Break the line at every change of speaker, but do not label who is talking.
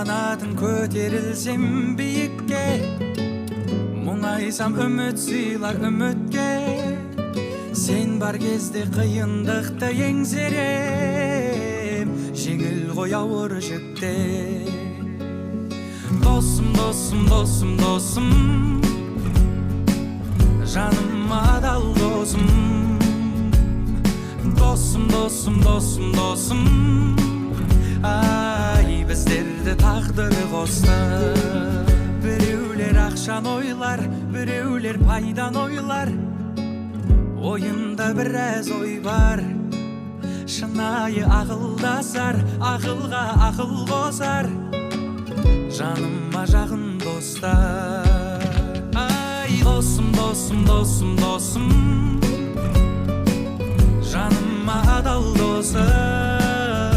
Қуанатын көтерілсем биікке, мұңайсам үміт сыйлар үмітке. Сен бар кезде қиындықты еңсерем, жеңіл ғой ауыр жүкте. Досым, досым, досым, досым, жаным адал досым. Досым, досым, досым, досым, ай, біздерді тағдыр қосты. Біреулер ақшан ойлар, біреулер пайдан ойлар. Ойында біраз ой бар, шынайы ақылдасар, ақылға ақыл қосар. Жаныма жақын достар. Ай, досым, досым, досым, досым, жаныма адал досым.